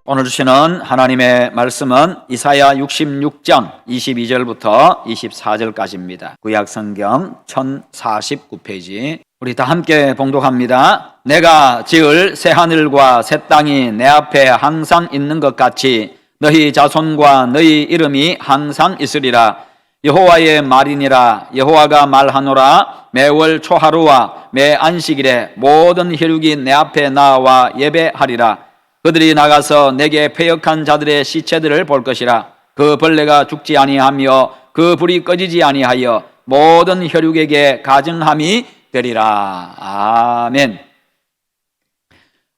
오늘 주시는 하나님의 말씀은 이사야 66장 22절부터 24절까지입니다. 구약성경 1049페이지. 우리 다 함께 봉독합니다. 내가 지을 새하늘과 새 땅이 내 앞에 항상 있는 것 같이 너희 자손과 너희 이름이 항상 있으리라. 여호와의 말이니라. 여호와가 말하노라. 매월 초하루와 매 안식일에 모든 혈육이 내 앞에 나와 예배하리라. 그들이 나가서 내게 패역한 자들의 시체들을 볼 것이라. 그 벌레가 죽지 아니하며 그 불이 꺼지지 아니하여 모든 혈육에게 가증함이 되리라. 아멘.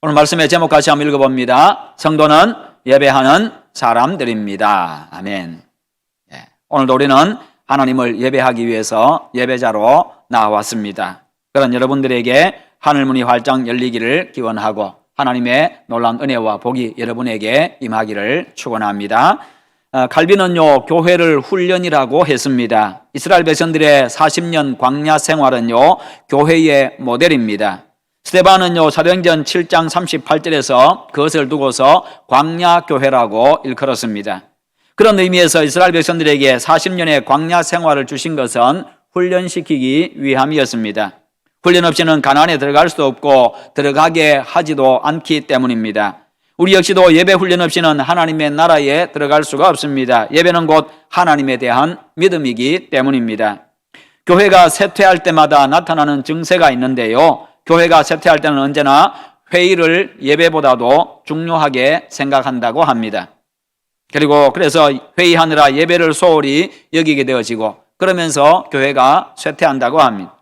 오늘 말씀의 제목 같이 한번 읽어봅니다. 성도는 예배하는 사람들입니다. 아멘. 오늘도 우리는 하나님을 예배하기 위해서 예배자로 나왔습니다. 그런 여러분들에게 하늘문이 활짝 열리기를 기원하고 하나님의 놀라운 은혜와 복이 여러분에게 임하기를 축원합니다. 칼빈은요, 교회를 훈련이라고 했습니다. 이스라엘 백성들의 40년 광야 생활은요, 교회의 모델입니다. 스데반은요, 사도행전 7장 38절에서 그것을 두고서 광야 교회라고 일컬었습니다. 그런 의미에서 이스라엘 백성들에게 40년의 광야 생활을 주신 것은 훈련시키기 위함이었습니다. 훈련 없이는 가나안에 들어갈 수도 없고 들어가게 하지도 않기 때문입니다. 우리 역시도 예배 훈련 없이는 하나님의 나라에 들어갈 수가 없습니다. 예배는 곧 하나님에 대한 믿음이기 때문입니다. 교회가 쇠퇴할 때마다 나타나는 증세가 있는데요, 교회가 쇠퇴할 때는 언제나 회의를 예배보다도 중요하게 생각한다고 합니다. 그래서 회의하느라 예배를 소홀히 여기게 되어지고 그러면서 교회가 쇠퇴한다고 합니다.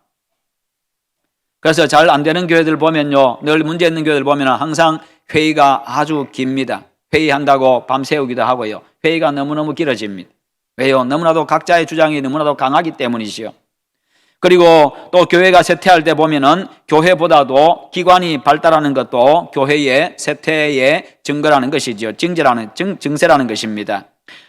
그래서 잘 안 되는 교회들 보면요, 늘 문제 있는 교회들 보면 항상 회의가 아주 깁니다. 회의한다고 밤새우기도 하고요. 회의가 너무너무 길어집니다. 왜요? 너무나도 각자의 주장이 너무나도 강하기 때문이지요. 그리고 또 교회가 쇠퇴할 때 보면은 교회보다도 기관이 발달하는 것도 교회의 쇠퇴의 증거라는 것이죠. 증세라는 것입니다.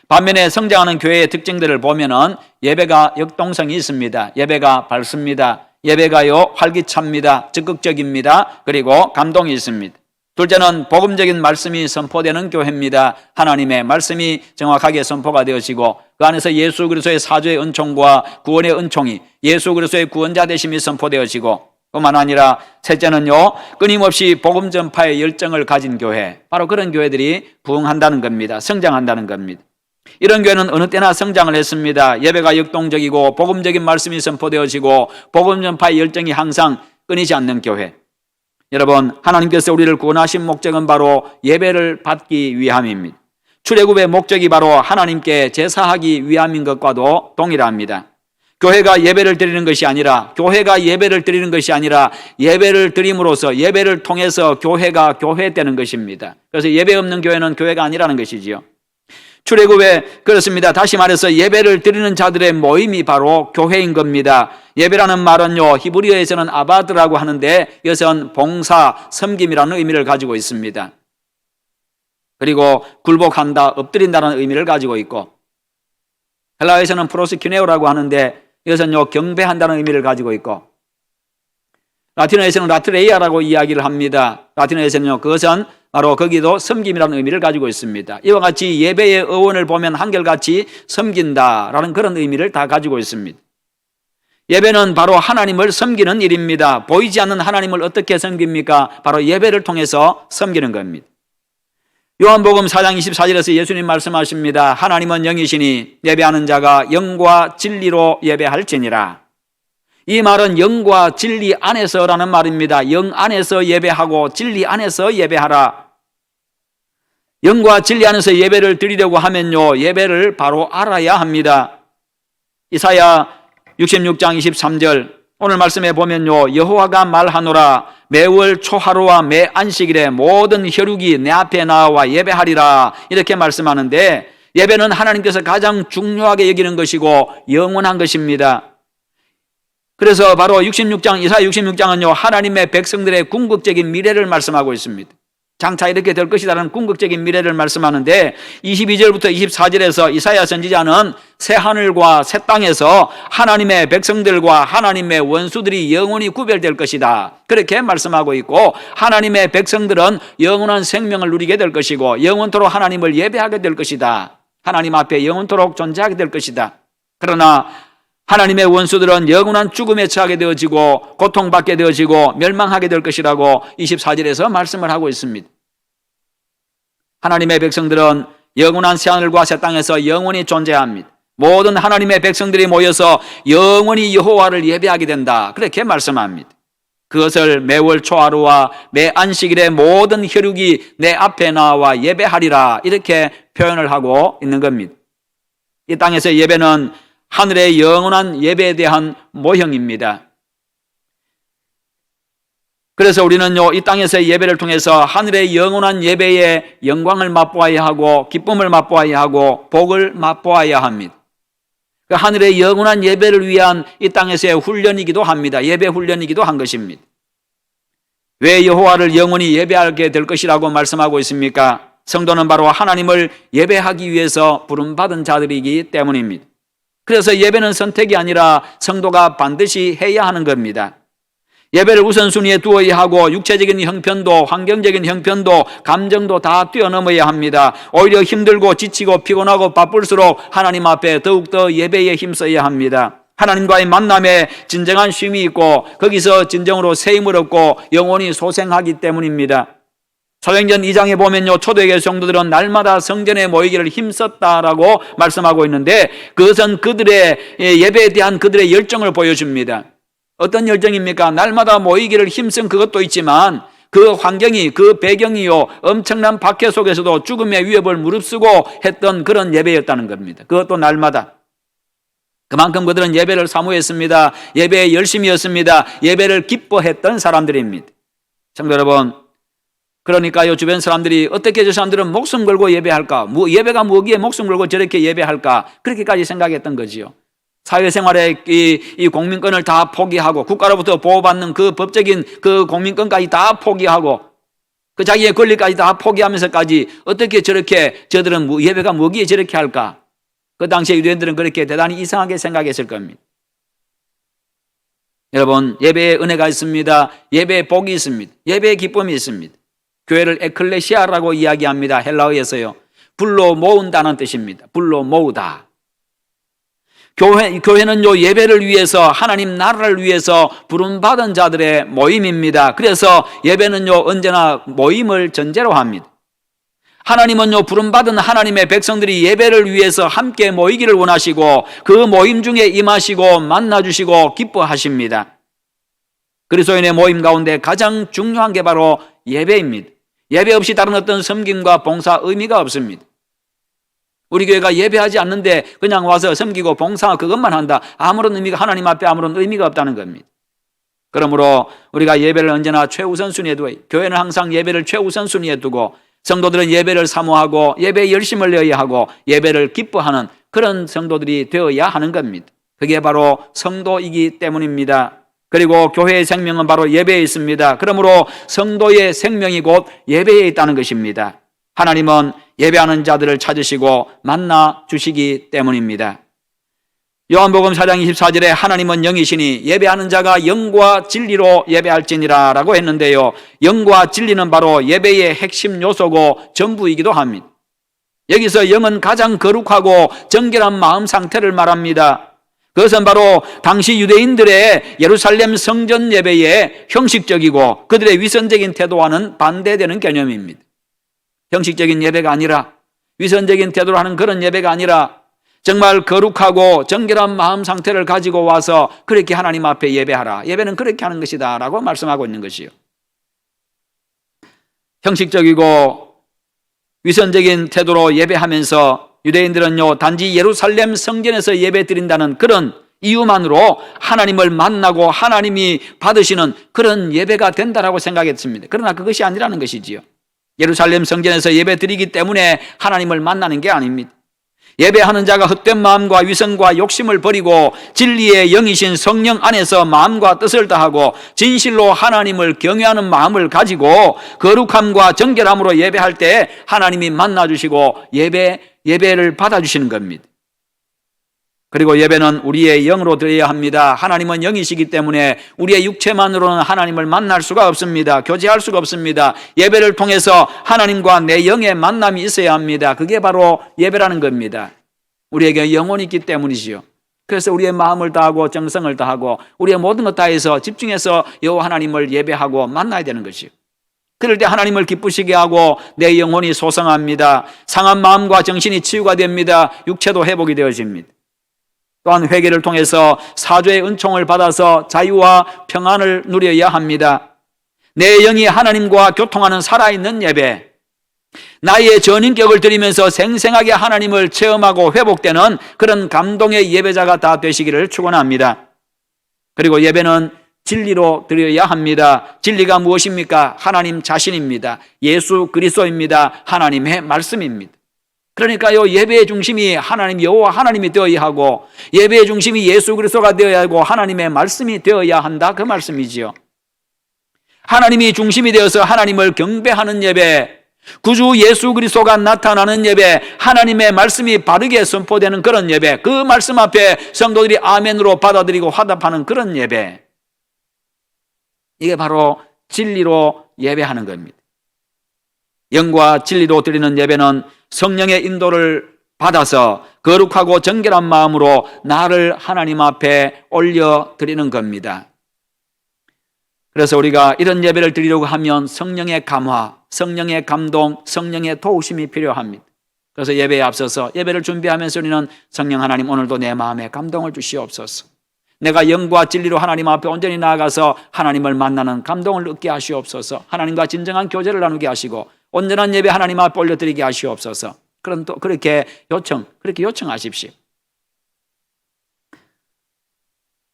반면에 성장하는 교회의 특징들을 보면은 예배가 역동성이 있습니다. 예배가 밝습니다. 예배가요, 활기찹니다. 적극적입니다. 그리고 감동이 있습니다. 둘째는 복음적인 말씀이 선포되는 교회입니다. 하나님의 말씀이 정확하게 선포가 되어지고 그 안에서 예수 그리스도의 사죄의 은총과 구원의 은총이 예수 그리스도의 구원자 되심이 선포되어지고, 뿐만 아니라 셋째는요, 끊임없이 복음 전파의 열정을 가진 교회, 바로 그런 교회들이 부흥한다는 겁니다. 성장한다는 겁니다. 이런 교회는 어느 때나 성장을 했습니다. 예배가 역동적이고 복음적인 말씀이 선포되어지고 복음 전파의 열정이 항상 끊이지 않는 교회. 여러분, 하나님께서 우리를 구원하신 목적은 바로 예배를 받기 위함입니다. 출애굽의 목적이 바로 하나님께 제사하기 위함인 것과도 동일합니다. 교회가 예배를 드리는 것이 아니라 예배를 드림으로써 예배를 통해서 교회가 교회되는 것입니다. 그래서 예배 없는 교회는 교회가 아니라는 것이지요. 출애굽에 그렇습니다. 다시 말해서 예배를 드리는 자들의 모임이 바로 교회인 겁니다. 예배라는 말은요, 히브리어에서는 아바드라고 하는데 이것은 봉사, 섬김이라는 의미를 가지고 있습니다. 그리고 굴복한다, 엎드린다는 의미를 가지고 있고, 헬라어에서는 프로스큐네오라고 하는데 이것은요, 경배한다는 의미를 가지고 있고, 라틴어에서는 라트레이아라고 이야기를 합니다. 라틴어에서는요, 그것은 바로 거기도 섬김이라는 의미를 가지고 있습니다. 이와 같이 예배의 어원을 보면 한결같이 섬긴다라는 그런 의미를 다 가지고 있습니다. 예배는 바로 하나님을 섬기는 일입니다. 보이지 않는 하나님을 어떻게 섬깁니까? 바로 예배를 통해서 섬기는 겁니다. 요한복음 4장 24절에서 예수님 말씀하십니다. 하나님은 영이시니 예배하는 자가 영과 진리로 예배할지니라. 이 말은 영과 진리 안에서라는 말입니다. 영 안에서 예배하고 진리 안에서 예배하라. 영과 진리 안에서 예배를 드리려고 하면요, 예배를 바로 알아야 합니다. 이사야 66장 23절 오늘 말씀에 보면요, 여호와가 말하노라. 매월 초하루와 매 안식일에 모든 혈육이 내 앞에 나와 예배하리라. 이렇게 말씀하는데, 예배는 하나님께서 가장 중요하게 여기는 것이고 영원한 것입니다. 그래서 바로 이사야 66장은요, 하나님의 백성들의 궁극적인 미래를 말씀하고 있습니다. 장차 이렇게 될 것이라는 궁극적인 미래를 말씀하는데 22절부터 24절에서 이사야 선지자는 새 하늘과 새 땅에서 하나님의 백성들과 하나님의 원수들이 영원히 구별될 것이다, 그렇게 말씀하고 있고, 하나님의 백성들은 영원한 생명을 누리게 될 것이고 영원토록 하나님을 예배하게 될 것이다, 하나님 앞에 영원토록 존재하게 될 것이다. 그러나 하나님의 원수들은 영원한 죽음에 처하게 되어지고 고통받게 되어지고 멸망하게 될 것이라고 24절에서 말씀을 하고 있습니다. 하나님의 백성들은 영원한 새하늘과 새 땅에서 영원히 존재합니다. 모든 하나님의 백성들이 모여서 영원히 여호와를 예배하게 된다, 그렇게 말씀합니다. 그것을 매월 초하루와 매 안식일에 모든 혈육이 내 앞에 나와 예배하리라, 이렇게 표현을 하고 있는 겁니다. 이 땅에서 예배는 하늘의 영원한 예배에 대한 모형입니다. 그래서 우리는요, 이 땅에서의 예배를 통해서 하늘의 영원한 예배의 영광을 맛보아야 하고 기쁨을 맛보아야 하고 복을 맛보아야 합니다. 그 하늘의 영원한 예배를 위한 이 땅에서의 훈련이기도 합니다. 예배 훈련이기도 한 것입니다. 왜 여호와를 영원히 예배하게 될 것이라고 말씀하고 있습니까? 성도는 바로 하나님을 예배하기 위해서 부름받은 자들이기 때문입니다. 그래서 예배는 선택이 아니라 성도가 반드시 해야 하는 겁니다. 예배를 우선순위에 두어야 하고 육체적인 형편도 환경적인 형편도 감정도 다 뛰어넘어야 합니다. 오히려 힘들고 지치고 피곤하고 바쁠수록 하나님 앞에 더욱더 예배에 힘써야 합니다. 하나님과의 만남에 진정한 쉼이 있고 거기서 진정으로 세임을 얻고 영원히 소생하기 때문입니다. 사도행전 2장에 보면요, 초대교회 성도들은 날마다 성전에 모이기를 힘썼다라고 말씀하고 있는데 그것은 그들의 예배에 대한 그들의 열정을 보여줍니다. 어떤 열정입니까? 날마다 모이기를 힘쓴 그것도 있지만 그 환경이, 그 배경이요, 엄청난 박해 속에서도 죽음의 위협을 무릅쓰고 했던 그런 예배였다는 겁니다. 그것도 날마다. 그만큼 그들은 예배를 사모했습니다. 예배에 열심이었습니다. 예배를 기뻐했던 사람들입니다. 성도 여러분, 그러니까요, 주변 사람들이 어떻게 저 사람들은 목숨 걸고 예배할까? 예배가 뭐기에 목숨 걸고 저렇게 예배할까? 그렇게까지 생각했던 거지요. 사회생활의 이 공민권을 다 포기하고 국가로부터 보호받는 그 법적인 그 공민권까지 다 포기하고 그 자기의 권리까지 다 포기하면서까지 어떻게 저렇게 저들은 예배가 뭐기에 저렇게 할까? 그 당시에 유대인들은 그렇게 대단히 이상하게 생각했을 겁니다. 여러분, 예배에 은혜가 있습니다. 예배에 복이 있습니다. 예배에 기쁨이 있습니다. 교회를 에클레시아라고 이야기합니다. 헬라어에서요. 불로 모은다는 뜻입니다. 불로 모으다. 교회는요, 예배를 위해서, 하나님 나라를 위해서 부름받은 자들의 모임입니다. 그래서 예배는요, 언제나 모임을 전제로 합니다. 하나님은요, 부름받은 하나님의 백성들이 예배를 위해서 함께 모이기를 원하시고 그 모임 중에 임하시고 만나주시고 기뻐하십니다. 그리스도인의 모임 가운데 가장 중요한 게 바로 예배입니다. 예배 없이 다른 어떤 섬김과 봉사 의미가 없습니다. 우리 교회가 예배하지 않는데 그냥 와서 섬기고 봉사 그것만 한다, 아무런 의미가, 하나님 앞에 아무런 의미가 없다는 겁니다. 그러므로 우리가 예배를 언제나 최우선순위에 두고, 교회는 항상 예배를 최우선순위에 두고 성도들은 예배를 사모하고 예배에 열심을 내어야 하고 예배를 기뻐하는 그런 성도들이 되어야 하는 겁니다. 그게 바로 성도이기 때문입니다. 그리고 교회의 생명은 바로 예배에 있습니다. 그러므로 성도의 생명이 곧 예배에 있다는 것입니다. 하나님은 예배하는 자들을 찾으시고 만나 주시기 때문입니다. 요한복음 4장 24절에 하나님은 영이시니 예배하는 자가 영과 진리로 예배할지니라 라고 했는데요, 영과 진리는 바로 예배의 핵심 요소고 전부이기도 합니다. 여기서 영은 가장 거룩하고 정결한 마음 상태를 말합니다. 그것은 바로 당시 유대인들의 예루살렘 성전 예배의 형식적이고 그들의 위선적인 태도와는 반대되는 개념입니다. 형식적인 예배가 아니라, 위선적인 태도로 하는 그런 예배가 아니라 정말 거룩하고 정결한 마음 상태를 가지고 와서 그렇게 하나님 앞에 예배하라, 예배는 그렇게 하는 것이다 라고 말씀하고 있는 것이요. 형식적이고 위선적인 태도로 예배하면서 유대인들은요, 단지 예루살렘 성전에서 예배 드린다는 그런 이유만으로 하나님을 만나고 하나님이 받으시는 그런 예배가 된다라고 생각했습니다. 그러나 그것이 아니라는 것이지요. 예루살렘 성전에서 예배 드리기 때문에 하나님을 만나는 게 아닙니다. 예배하는 자가 헛된 마음과 위선과 욕심을 버리고 진리의 영이신 성령 안에서 마음과 뜻을 다하고 진실로 하나님을 경외하는 마음을 가지고 거룩함과 정결함으로 예배할 때 하나님이 만나주시고 예배를 받아주시는 겁니다. 그리고 예배는 우리의 영으로 드려야 합니다. 하나님은 영이시기 때문에 우리의 육체만으로는 하나님을 만날 수가 없습니다. 교제할 수가 없습니다. 예배를 통해서 하나님과 내 영의 만남이 있어야 합니다. 그게 바로 예배라는 겁니다. 우리에게 영혼이 있기 때문이지요. 그래서 우리의 마음을 다하고 정성을 다하고 우리의 모든 것 다해서 집중해서 여호와 하나님을 예배하고 만나야 되는 것이요. 그럴 때 하나님을 기쁘시게 하고 내 영혼이 소성합니다. 상한 마음과 정신이 치유가 됩니다. 육체도 회복이 되어집니다. 또한 회개를 통해서 사죄의 은총을 받아서 자유와 평안을 누려야 합니다. 내 영이 하나님과 교통하는 살아있는 예배, 나의 전인격을 드리면서 생생하게 하나님을 체험하고 회복되는 그런 감동의 예배자가 다 되시기를 축원합니다. 그리고 예배는 진리로 드려야 합니다. 진리가 무엇입니까? 하나님 자신입니다. 예수 그리스도입니다. 하나님의 말씀입니다. 그러니까요, 예배의 중심이 하나님 여호와 하나님이 되어야 하고 예배의 중심이 예수 그리스도가 되어야 하고 하나님의 말씀이 되어야 한다, 그 말씀이지요. 하나님이 중심이 되어서 하나님을 경배하는 예배, 구주 예수 그리스도가 나타나는 예배, 하나님의 말씀이 바르게 선포되는 그런 예배, 그 말씀 앞에 성도들이 아멘으로 받아들이고 화답하는 그런 예배, 이게 바로 진리로 예배하는 겁니다. 영과 진리로 드리는 예배는 성령의 인도를 받아서 거룩하고 정결한 마음으로 나를 하나님 앞에 올려드리는 겁니다. 그래서 우리가 이런 예배를 드리려고 하면 성령의 감화, 성령의 감동, 성령의 도우심이 필요합니다. 그래서 예배에 앞서서 예배를 준비하면서 우리는 성령 하나님, 오늘도 내 마음에 감동을 주시옵소서. 내가 영과 진리로 하나님 앞에 온전히 나아가서 하나님을 만나는 감동을 얻게 하시옵소서. 하나님과 진정한 교제를 나누게 하시고 온전한 예배 하나님 앞에 올려드리게 하시옵소서. 그럼 또 그렇게 요청하십시오.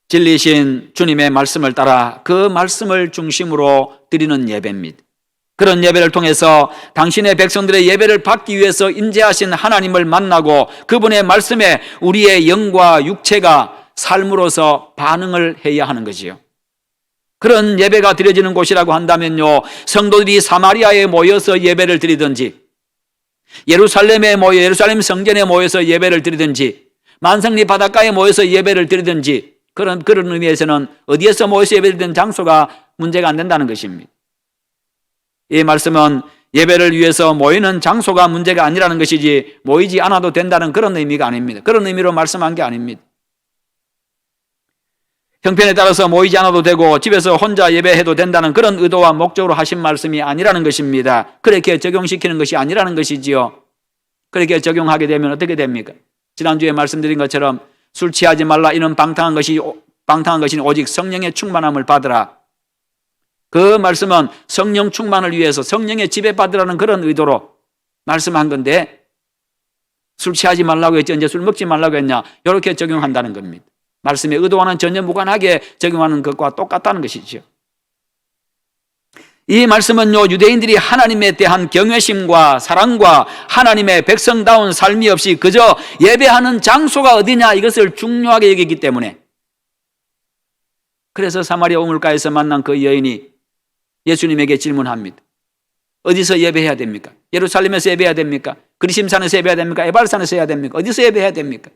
진리신 주님의 말씀을 따라 그 말씀을 중심으로 드리는 예배입니다. 그런 예배를 통해서 당신의 백성들의 예배를 받기 위해서 인재하신 하나님을 만나고 그분의 말씀에 우리의 영과 육체가 삶으로서 반응을 해야 하는 거지요. 그런 예배가 드려지는 곳이라고 한다면요, 성도들이 사마리아에 모여서 예배를 드리든지 예루살렘에 모여 예루살렘 성전에 모여서 예배를 드리든지 만성리 바닷가에 모여서 예배를 드리든지 그런 의미에서는 어디에서 모여서 예배드리는 장소가 문제가 안 된다는 것입니다. 이 말씀은 예배를 위해서 모이는 장소가 문제가 아니라는 것이지 모이지 않아도 된다는 그런 의미가 아닙니다. 그런 의미로 말씀한 게 아닙니다. 형편에 따라서 모이지 않아도 되고 집에서 혼자 예배해도 된다는 그런 의도와 목적으로 하신 말씀이 아니라는 것입니다. 그렇게 적용시키는 것이 아니라는 것이지요. 그렇게 적용하게 되면 어떻게 됩니까? 지난주에 말씀드린 것처럼 술 취하지 말라, 이는 방탕한 것이 오직 성령의 충만함을 받으라. 그 말씀은 성령 충만을 위해서 성령의 지배받으라는 그런 의도로 말씀한 건데, 술 취하지 말라고 했지 언제 술 먹지 말라고 했냐, 이렇게 적용한다는 겁니다. 말씀의 의도와는 전혀 무관하게 적용하는 것과 똑같다는 것이죠. 이 말씀은요, 유대인들이 하나님에 대한 경외심과 사랑과 하나님의 백성다운 삶이 없이 그저 예배하는 장소가 어디냐, 이것을 중요하게 여기기 때문에, 그래서 사마리아 우물가에서 만난 그 여인이 예수님에게 질문합니다. 어디서 예배해야 됩니까? 예루살렘에서 예배해야 됩니까? 그리심산에서 예배해야 됩니까? 에발산에서 해야 됩니까? 어디서 예배해야 됩니까?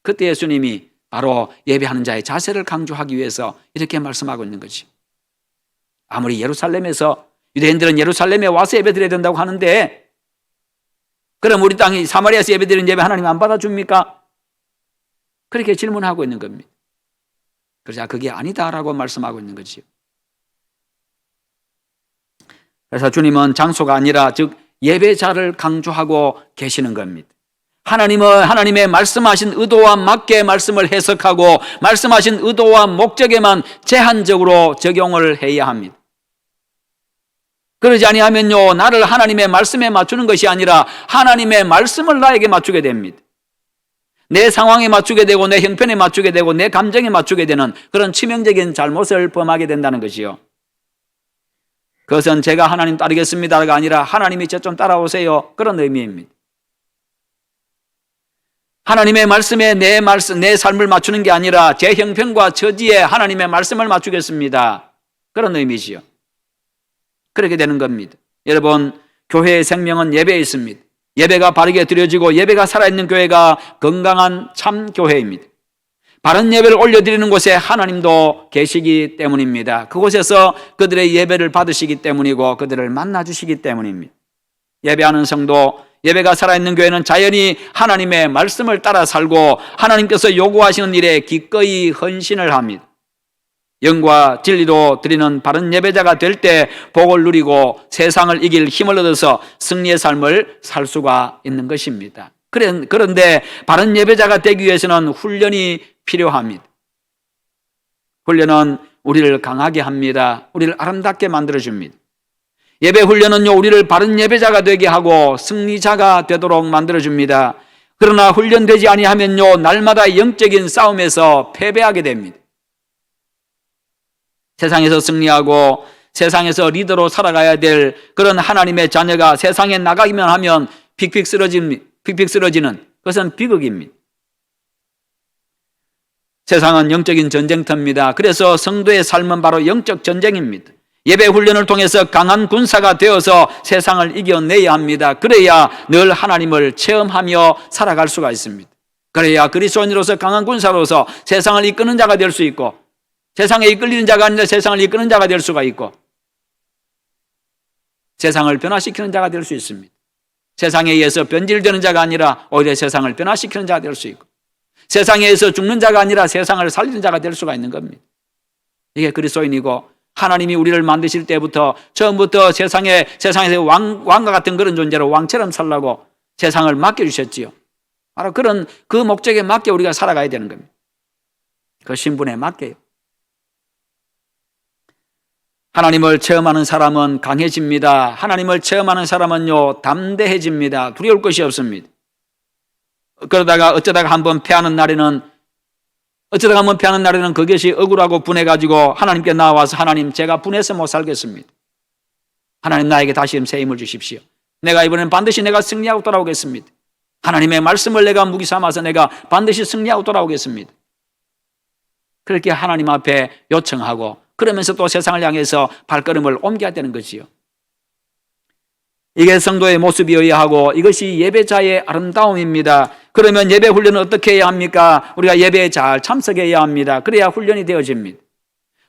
그때 예수님이 바로 예배하는 자의 자세를 강조하기 위해서 이렇게 말씀하고 있는 거지. 아무리 예루살렘에서, 유대인들은 예루살렘에 와서 예배드려야 된다고 하는데, 그럼 우리 땅이 사마리아에서 예배드리는 예배 하나님 안 받아줍니까? 그렇게 질문하고 있는 겁니다. 그러자 그게 아니다라고 말씀하고 있는 거지요. 그래서 주님은 장소가 아니라 즉 예배자를 강조하고 계시는 겁니다. 하나님은 하나님의 말씀하신 의도와 맞게 말씀을 해석하고 말씀하신 의도와 목적에만 제한적으로 적용을 해야 합니다. 그러지 아니하면요, 나를 하나님의 말씀에 맞추는 것이 아니라 하나님의 말씀을 나에게 맞추게 됩니다. 내 상황에 맞추게 되고 내 형편에 맞추게 되고 내 감정에 맞추게 되는 그런 치명적인 잘못을 범하게 된다는 것이요. 그것은 제가 하나님 따르겠습니다가 아니라 하나님이 저 좀 따라오세요, 그런 의미입니다. 하나님의 말씀에 내 삶을 맞추는 게 아니라 제 형편과 처지에 하나님의 말씀을 맞추겠습니다. 그런 의미지요. 그렇게 되는 겁니다. 여러분, 교회의 생명은 예배에 있습니다. 예배가 바르게 드려지고 예배가 살아있는 교회가 건강한 참 교회입니다. 바른 예배를 올려드리는 곳에 하나님도 계시기 때문입니다. 그곳에서 그들의 예배를 받으시기 때문이고 그들을 만나주시기 때문입니다. 예배하는 성도, 예배가 살아있는 교회는 자연히 하나님의 말씀을 따라 살고 하나님께서 요구하시는 일에 기꺼이 헌신을 합니다. 영과 진리로 드리는 바른 예배자가 될 때 복을 누리고 세상을 이길 힘을 얻어서 승리의 삶을 살 수가 있는 것입니다. 그런데 바른 예배자가 되기 위해서는 훈련이 필요합니다. 훈련은 우리를 강하게 합니다. 우리를 아름답게 만들어줍니다. 예배 훈련은요, 우리를 바른 예배자가 되게 하고 승리자가 되도록 만들어줍니다. 그러나 훈련되지 아니하면요, 날마다 영적인 싸움에서 패배하게 됩니다. 세상에서 승리하고 세상에서 리더로 살아가야 될 그런 하나님의 자녀가 세상에 나가기만 하면 픽픽 쓰러지는 그것은 비극입니다. 세상은 영적인 전쟁터입니다. 그래서 성도의 삶은 바로 영적 전쟁입니다. 예배 훈련을 통해서 강한 군사가 되어서 세상을 이겨내야 합니다. 그래야 늘 하나님을 체험하며 살아갈 수가 있습니다. 그래야 그리스도인으로서 강한 군사로서 세상을 이끄는 자가 될 수 있고 세상에 이끌리는 자가 아니라 세상을 이끄는 자가 될 수가 있고 세상을 변화시키는 자가 될 수 있습니다. 세상에 의해서 변질되는 자가 아니라 오히려 세상을 변화시키는 자가 될 수 있고 세상에 의해서 죽는 자가 아니라 세상을 살리는 자가 될 수가 있는 겁니다. 이게 그리스도인이고 하나님이 우리를 만드실 때부터 처음부터 세상에서 왕과 같은 그런 존재로 왕처럼 살라고 세상을 맡겨주셨지요. 바로 그런 그 목적에 맞게 우리가 살아가야 되는 겁니다. 그 신분에 맞게요. 하나님을 체험하는 사람은 강해집니다. 하나님을 체험하는 사람은요, 담대해집니다. 두려울 것이 없습니다. 그러다가 어쩌다가 한번 패하는 날에는 그것이 억울하고 분해가지고 하나님께 나와서 하나님, 제가 분해서 못 살겠습니다. 하나님, 나에게 다시 새 힘을 주십시오. 내가 이번엔 반드시 내가 승리하고 돌아오겠습니다. 하나님의 말씀을 내가 무기 삼아서 내가 반드시 승리하고 돌아오겠습니다. 그렇게 하나님 앞에 요청하고 그러면서 또 세상을 향해서 발걸음을 옮겨야 되는 거지요. 이게 성도의 모습이어야 하고 이것이 예배자의 아름다움입니다. 그러면 예배 훈련은 어떻게 해야 합니까? 우리가 예배에 잘 참석해야 합니다. 그래야 훈련이 되어집니다.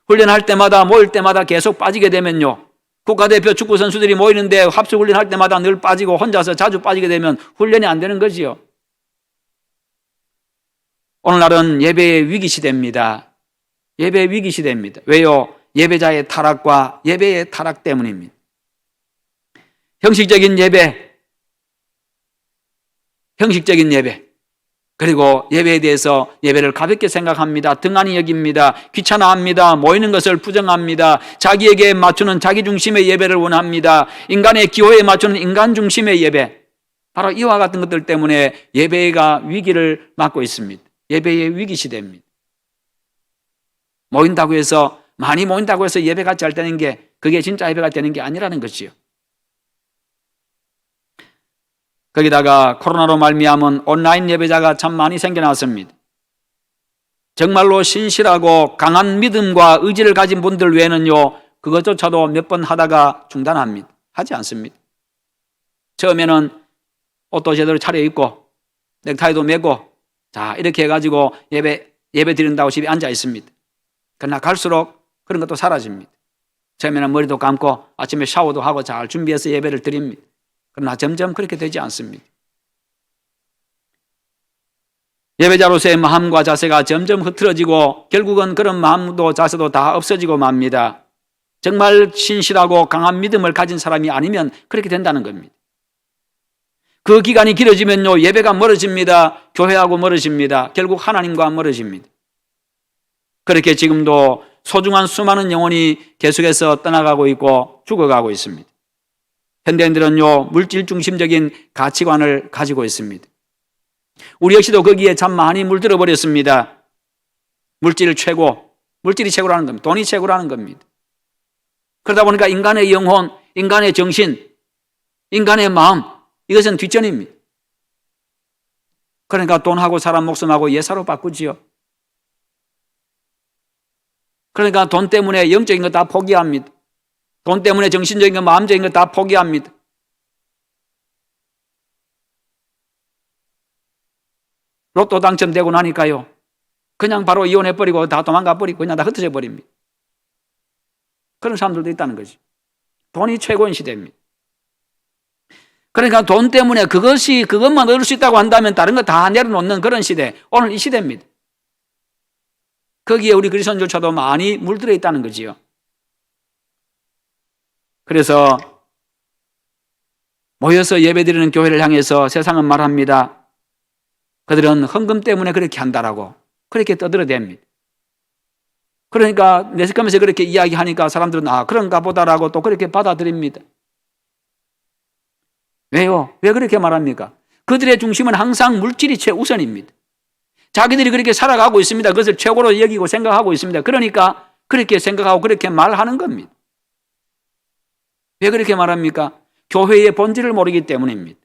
훈련할 때마다 모일 때마다 계속 빠지게 되면요, 국가대표 축구 선수들이 모이는데 합숙 훈련할 때마다 늘 빠지고 혼자서 자주 빠지게 되면 훈련이 안 되는 거지요. 오늘날은 예배의 위기 시대입니다. 예배의 위기 시대입니다. 왜요? 예배자의 타락과 예배의 타락 때문입니다. 형식적인 예배, 그리고 예배에 대해서 예배를 가볍게 생각합니다. 등한히 여깁니다. 귀찮아합니다. 모이는 것을 부정합니다. 자기에게 맞추는 자기 중심의 예배를 원합니다. 인간의 기호에 맞추는 인간 중심의 예배, 바로 이와 같은 것들 때문에 예배가 위기를 맞고 있습니다. 예배의 위기 시대입니다. 많이 모인다고 해서 예배가 잘 되는 게, 그게 진짜 예배가 되는 게 아니라는 것이요. 거기다가 코로나로 말미암은 온라인 예배자가 참 많이 생겨났습니다. 정말로 신실하고 강한 믿음과 의지를 가진 분들 외에는요, 그것조차도 몇 번 하다가 중단합니다. 하지 않습니다. 처음에는 옷도 제대로 차려입고 넥타이도 메고 자 이렇게 해가지고 예배 드린다고 집에 앉아 있습니다. 그러나 갈수록 그런 것도 사라집니다. 처음에는 머리도 감고 아침에 샤워도 하고 잘 준비해서 예배를 드립니다. 그러나 점점 그렇게 되지 않습니다. 예배자로서의 마음과 자세가 점점 흐트러지고 결국은 그런 마음도 자세도 다 없어지고 맙니다. 정말 신실하고 강한 믿음을 가진 사람이 아니면 그렇게 된다는 겁니다. 그 기간이 길어지면요, 예배가 멀어집니다. 교회하고 멀어집니다. 결국 하나님과 멀어집니다. 그렇게 지금도 소중한 수많은 영혼이 계속해서 떠나가고 있고 죽어가고 있습니다. 현대인들은요, 물질 중심적인 가치관을 가지고 있습니다. 우리 역시도 거기에 참 많이 물들어 버렸습니다. 물질이 최고라는 겁니다. 돈이 최고라는 겁니다. 그러다 보니까 인간의 영혼, 인간의 정신, 인간의 마음, 이것은 뒷전입니다. 그러니까 돈하고 사람 목숨하고 예사로 바꾸지요. 그러니까 돈 때문에 영적인 거 다 포기합니다. 돈 때문에 정신적인 거, 마음적인 거 다 포기합니다. 로또 당첨되고 나니까요, 그냥 바로 이혼해버리고 다 도망가버리고 그냥 다 흩어져 버립니다. 그런 사람들도 있다는 거죠. 돈이 최고인 시대입니다. 그러니까 돈 때문에 그것만 얻을 수 있다고 한다면 다른 거 다 내려놓는 그런 시대, 오늘 이 시대입니다. 거기에 우리 그리스도인조차도 많이 물들어 있다는 거지요. 그래서 모여서 예배드리는 교회를 향해서 세상은 말합니다. 그들은 헌금 때문에 그렇게 한다라고 그렇게 떠들어댑니다. 그러니까 매스컴에서 그렇게 이야기하니까 사람들은 그런가 보다라고 또 그렇게 받아들입니다. 왜요? 왜 그렇게 말합니까? 그들의 중심은 항상 물질이 최우선입니다. 자기들이 그렇게 살아가고 있습니다. 그것을 최고로 여기고 생각하고 있습니다. 그러니까 그렇게 생각하고 그렇게 말하는 겁니다. 왜 그렇게 말합니까? 교회의 본질을 모르기 때문입니다.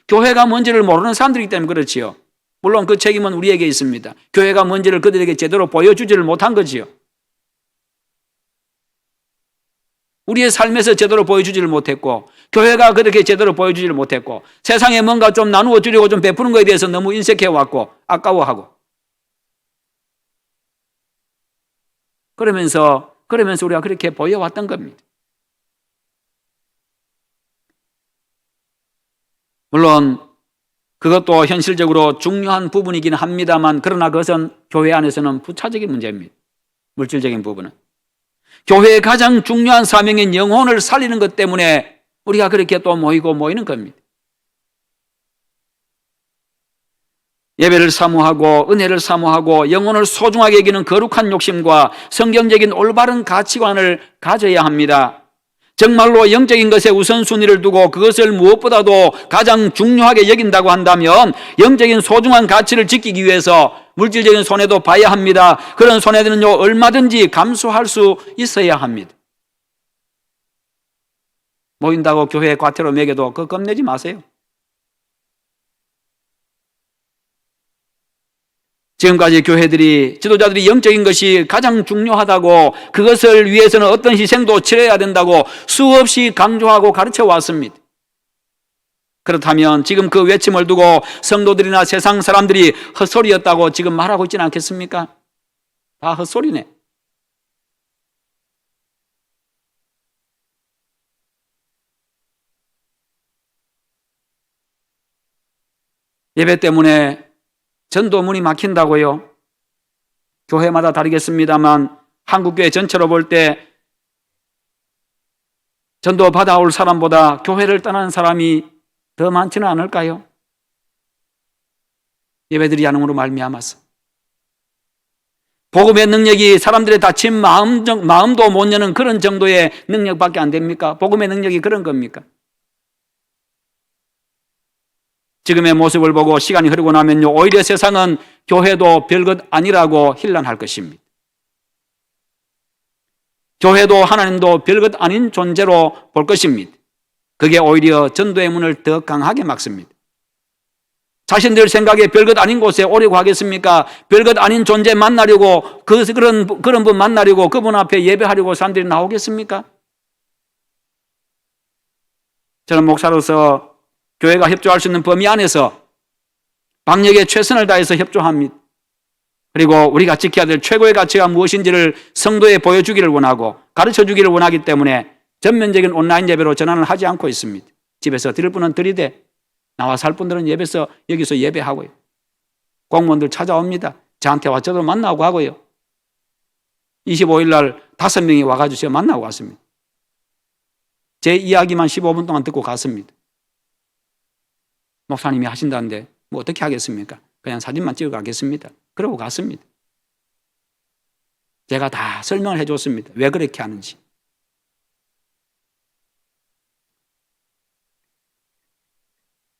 교회가 뭔지를 모르는 사람들이기 때문에 그렇지요. 물론 그 책임은 우리에게 있습니다. 교회가 뭔지를 그들에게 제대로 보여주지를 못한 거지요. 우리의 삶에서 제대로 보여주지를 못했고, 교회가 그렇게 제대로 보여주지를 못했고, 세상에 뭔가 좀 나누어 주려고 좀 베푸는 것에 대해서 너무 인색해왔고 아까워하고, 그러면서 우리가 그렇게 보여왔던 겁니다. 물론 그것도 현실적으로 중요한 부분이긴 합니다만, 그러나 그것은 교회 안에서는 부차적인 문제입니다. 물질적인 부분은. 교회의 가장 중요한 사명인 영혼을 살리는 것 때문에 우리가 그렇게 또 모이는 겁니다. 예배를 사모하고 은혜를 사모하고 영혼을 소중하게 여기는 거룩한 욕심과 성경적인 올바른 가치관을 가져야 합니다. 정말로 영적인 것에 우선순위를 두고 그것을 무엇보다도 가장 중요하게 여긴다고 한다면 영적인 소중한 가치를 지키기 위해서 물질적인 손해도 봐야 합니다. 그런 손해들은요, 얼마든지 감수할 수 있어야 합니다. 모인다고 교회에 과태료 매겨도 그거 겁내지 마세요. 지금까지 교회들이, 지도자들이 영적인 것이 가장 중요하다고, 그것을 위해서는 어떤 희생도 치러야 된다고 수없이 강조하고 가르쳐 왔습니다. 그렇다면 지금 그 외침을 두고 성도들이나 세상 사람들이 헛소리였다고 지금 말하고 있지는 않겠습니까? 다 헛소리네. 예배 때문에 전도문이 막힌다고요? 교회마다 다르겠습니다만 한국교회 전체로 볼 때 전도 받아올 사람보다 교회를 떠나는 사람이 더 많지는 않을까요? 예배드리지 않음으로 말미암아서. 복음의 능력이 사람들의 다친 마음도 못 여는 그런 정도의 능력밖에 안 됩니까? 복음의 능력이 그런 겁니까? 지금의 모습을 보고 시간이 흐르고 나면요, 오히려 세상은 교회도 별것 아니라고 힐난할 것입니다. 교회도 하나님도 별것 아닌 존재로 볼 것입니다. 그게 오히려 전도의 문을 더 강하게 막습니다. 자신들 생각에 별것 아닌 곳에 오려고 하겠습니까? 별것 아닌 존재 만나려고, 그런 분 만나려고 그분 앞에 예배하려고 사람들이 나오겠습니까? 저는 목사로서 교회가 협조할 수 있는 범위 안에서 방역에 최선을 다해서 협조합니다. 그리고 우리가 지켜야 될 최고의 가치가 무엇인지를 성도에 보여주기를 원하고 가르쳐주기를 원하기 때문에 전면적인 온라인 예배로 전환을 하지 않고 있습니다. 집에서 드릴 분은 드리되 나와서 할 분들은 여기서 예배하고요. 공무원들 찾아옵니다. 저한테 와 저도 만나고 하고요. 25일 날 5명이 와가지고 제가 만나고 갔습니다. 제 이야기만 15분 동안 듣고 갔습니다. 목사님이 하신다는데 뭐 어떻게 하겠습니까? 그냥 사진만 찍어 가겠습니다. 그러고 갔습니다. 제가 다 설명을 해줬습니다. 왜 그렇게 하는지.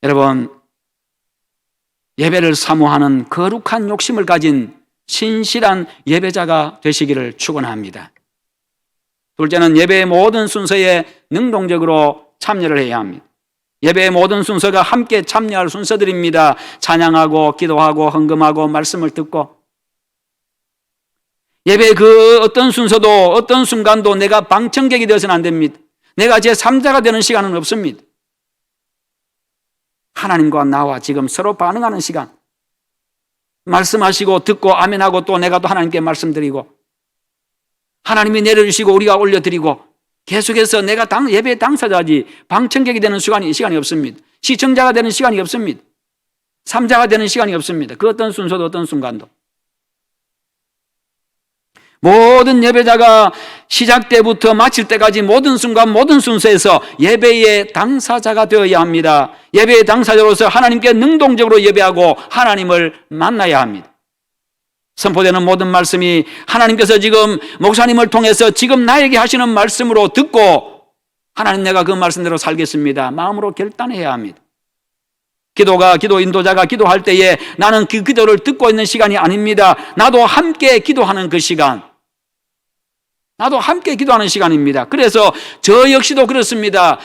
여러분, 예배를 사모하는 거룩한 욕심을 가진 신실한 예배자가 되시기를 축원합니다. 둘째는 예배의 모든 순서에 능동적으로 참여를 해야 합니다. 예배의 모든 순서가 함께 참여할 순서들입니다. 찬양하고 기도하고 헌금하고 말씀을 듣고. 예배의 그 어떤 순서도 어떤 순간도 내가 방청객이 되어서는 안 됩니다. 내가 제3자가 되는 시간은 없습니다. 하나님과 나와 지금 서로 반응하는 시간, 말씀하시고 듣고 아멘하고 또 내가 또 하나님께 말씀드리고, 하나님이 내려주시고 우리가 올려드리고, 계속해서 내가 예배의 당사자지 방청객이 되는 시간이 없습니다. 시청자가 되는 시간이 없습니다. 3자가 되는 시간이 없습니다. 그 어떤 순서도 어떤 순간도. 모든 예배자가 시작 때부터 마칠 때까지 모든 순간 모든 순서에서 예배의 당사자가 되어야 합니다. 예배의 당사자로서 하나님께 능동적으로 예배하고 하나님을 만나야 합니다. 선포되는 모든 말씀이 하나님께서 지금 목사님을 통해서 지금 나에게 하시는 말씀으로 듣고, 하나님 내가 그 말씀대로 살겠습니다, 마음으로 결단해야 합니다. 기도 인도자가 기도할 때에 나는 그 기도를 듣고 있는 시간이 아닙니다. 나도 함께 기도하는 그 시간, 나도 함께 기도하는 시간입니다. 그래서 저 역시도 그렇습니다.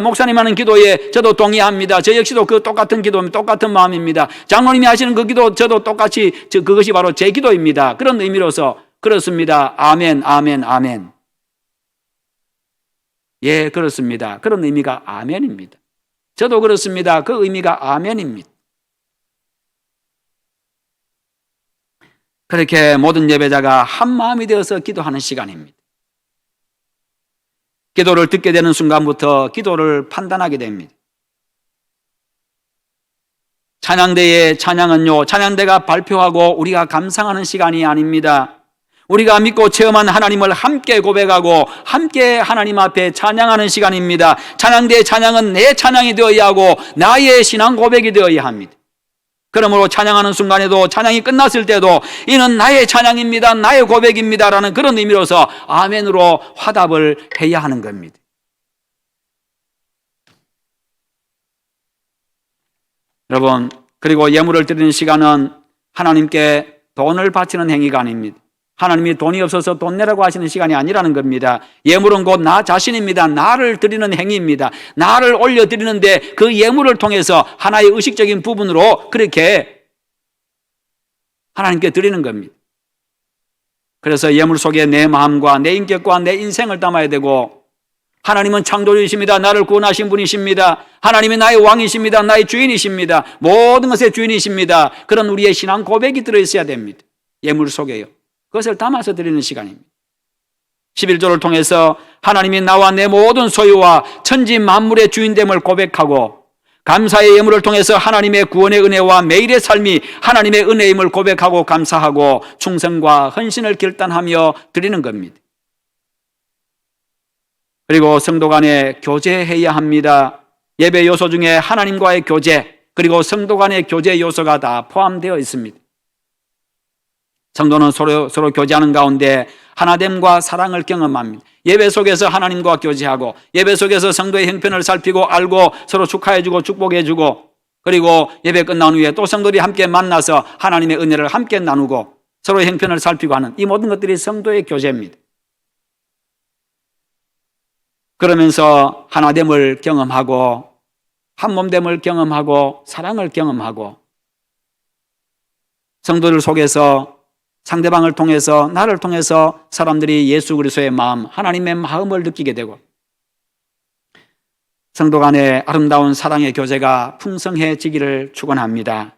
목사님 하는 기도에 저도 동의합니다. 저 역시도 그 똑같은 기도입니다. 똑같은 마음입니다. 장로님이 하시는 그 기도 저도 똑같이, 그것이 바로 제 기도입니다. 그런 의미로서 그렇습니다. 아멘, 아멘, 아멘. 예, 그렇습니다. 그런 의미가 아멘입니다. 저도 그렇습니다. 그 의미가 아멘입니다. 그렇게 모든 예배자가 한 마음이 되어서 기도하는 시간입니다. 기도를 듣게 되는 순간부터 기도를 판단하게 됩니다. 찬양대의 찬양은요, 찬양대가 발표하고 우리가 감상하는 시간이 아닙니다. 우리가 믿고 체험한 하나님을 함께 고백하고 함께 하나님 앞에 찬양하는 시간입니다. 찬양대의 찬양은 내 찬양이 되어야 하고 나의 신앙 고백이 되어야 합니다. 그러므로 찬양하는 순간에도, 찬양이 끝났을 때도 이는 나의 찬양입니다, 나의 고백입니다 라는 그런 의미로서 아멘으로 화답을 해야 하는 겁니다. 여러분, 그리고 예물을 드리는 시간은 하나님께 돈을 바치는 행위가 아닙니다. 하나님이 돈이 없어서 돈 내라고 하시는 시간이 아니라는 겁니다. 예물은 곧 나 자신입니다. 나를 드리는 행위입니다. 나를 올려드리는데 그 예물을 통해서 하나의 의식적인 부분으로 그렇게 하나님께 드리는 겁니다. 그래서 예물 속에 내 마음과 내 인격과 내 인생을 담아야 되고, 하나님은 창조주이십니다. 나를 구원하신 분이십니다. 하나님이 나의 왕이십니다. 나의 주인이십니다. 모든 것의 주인이십니다. 그런 우리의 신앙 고백이 들어있어야 됩니다. 예물 속에요. 그것을 담아서 드리는 시간입니다. 11조를 통해서 하나님이 나와 내 모든 소유와 천지 만물의 주인됨을 고백하고, 감사의 예물을 통해서 하나님의 구원의 은혜와 매일의 삶이 하나님의 은혜임을 고백하고 감사하고 충성과 헌신을 결단하며 드리는 겁니다. 그리고 성도 간에 교제해야 합니다. 예배 요소 중에 하나님과의 교제, 그리고 성도 간의 교제 요소가 다 포함되어 있습니다. 성도는 서로 교제하는 가운데 하나됨과 사랑을 경험합니다. 예배 속에서 하나님과 교제하고, 예배 속에서 성도의 형편을 살피고 알고 서로 축하해주고 축복해주고, 그리고 예배 끝난 후에 또 성도들이 함께 만나서 하나님의 은혜를 함께 나누고 서로의 형편을 살피고 하는 이 모든 것들이 성도의 교제입니다. 그러면서 하나됨을 경험하고 한몸됨을 경험하고 사랑을 경험하고, 성도들 속에서 상대방을 통해서, 나를 통해서 사람들이 예수 그리스도의 마음, 하나님의 마음을 느끼게 되고, 성도 간의 아름다운 사랑의 교제가 풍성해지기를 축원합니다.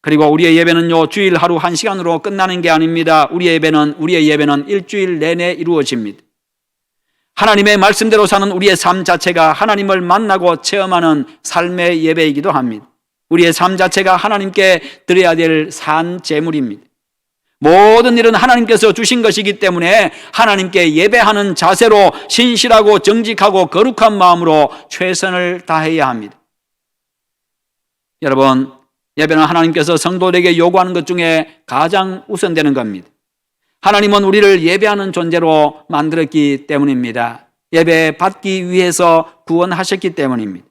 그리고 우리의 예배는요, 주일 하루 1시간으로 끝나는 게 아닙니다. 우리의 예배는 일주일 내내 이루어집니다. 하나님의 말씀대로 사는 우리의 삶 자체가 하나님을 만나고 체험하는 삶의 예배이기도 합니다. 우리의 삶 자체가 하나님께 드려야 될 산 제물입니다. 모든 일은 하나님께서 주신 것이기 때문에 하나님께 예배하는 자세로 신실하고 정직하고 거룩한 마음으로 최선을 다해야 합니다. 여러분, 예배는 하나님께서 성도들에게 요구하는 것 중에 가장 우선되는 겁니다. 하나님은 우리를 예배하는 존재로 만들었기 때문입니다. 예배 받기 위해서 구원하셨기 때문입니다.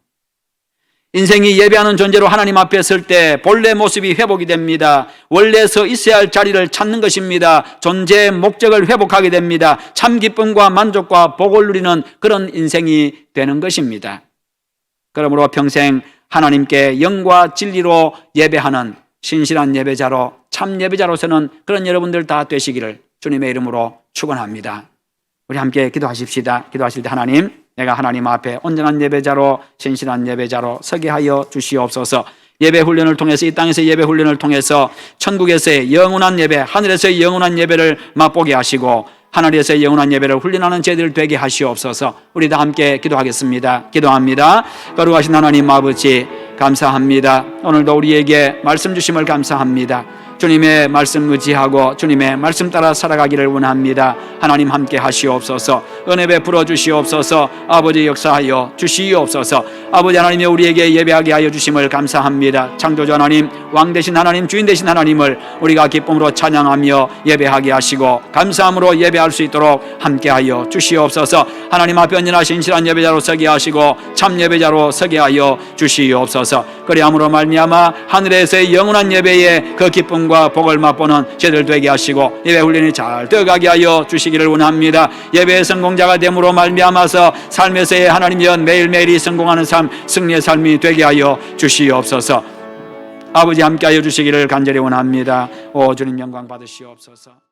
인생이 예배하는 존재로 하나님 앞에 설 때 본래 모습이 회복이 됩니다. 원래 서 있어야 할 자리를 찾는 것입니다. 존재의 목적을 회복하게 됩니다. 참 기쁨과 만족과 복을 누리는 그런 인생이 되는 것입니다. 그러므로 평생 하나님께 영과 진리로 예배하는 신실한 예배자로, 참 예배자로서는 그런 여러분들 다 되시기를 주님의 이름으로 축원합니다. 우리 함께 기도하십시다. 기도하실 때 하나님, 내가 하나님 앞에 온전한 예배자로, 신실한 예배자로 서게 하여 주시옵소서. 예배 훈련을 통해서, 이 땅에서 예배 훈련을 통해서 천국에서의 영원한 예배, 하늘에서의 영원한 예배를 맛보게 하시고 하늘에서의 영원한 예배를 훈련하는 저희들 되게 하시옵소서. 우리 다 함께 기도하겠습니다. 기도합니다. 거룩하신 하나님 아버지, 감사합니다. 오늘도 우리에게 말씀 주심을 감사합니다. 주님의 말씀 의지하고 주님의 말씀 따라 살아가기를 원합니다. 하나님 함께 하시옵소서. 은혜 베풀어 주시옵소서. 아버지 역사하여 주시옵소서. 아버지 하나님이 우리에게 예배하게 하여 주심을 감사합니다. 창조주 하나님, 왕 되신 하나님, 주인 되신 하나님을 우리가 기쁨으로 찬양하며 예배하게 하시고 감사함으로 예배할 수 있도록 함께 하여 주시옵소서. 하나님 앞에 언제나 신실한 예배자로 서게 하시고 참 예배자로 서게 하여 주시옵소서. 그리함으로 말미암아 하늘에서의 영원한 예배의 그 기쁨 과 복을 맛보는 저희들 되게 하시고 예배 훈련이 잘 되어가게 하여 주시기를 원합니다. 예배의 성공자가 됨으로 말미암아서 삶에서의 하나님이여 매일매일이 성공하는 삶, 승리의 삶이 되게 하여 주시옵소서. 아버지 함께 하여 주시기를 간절히 원합니다. 오 주님 영광 받으시옵소서.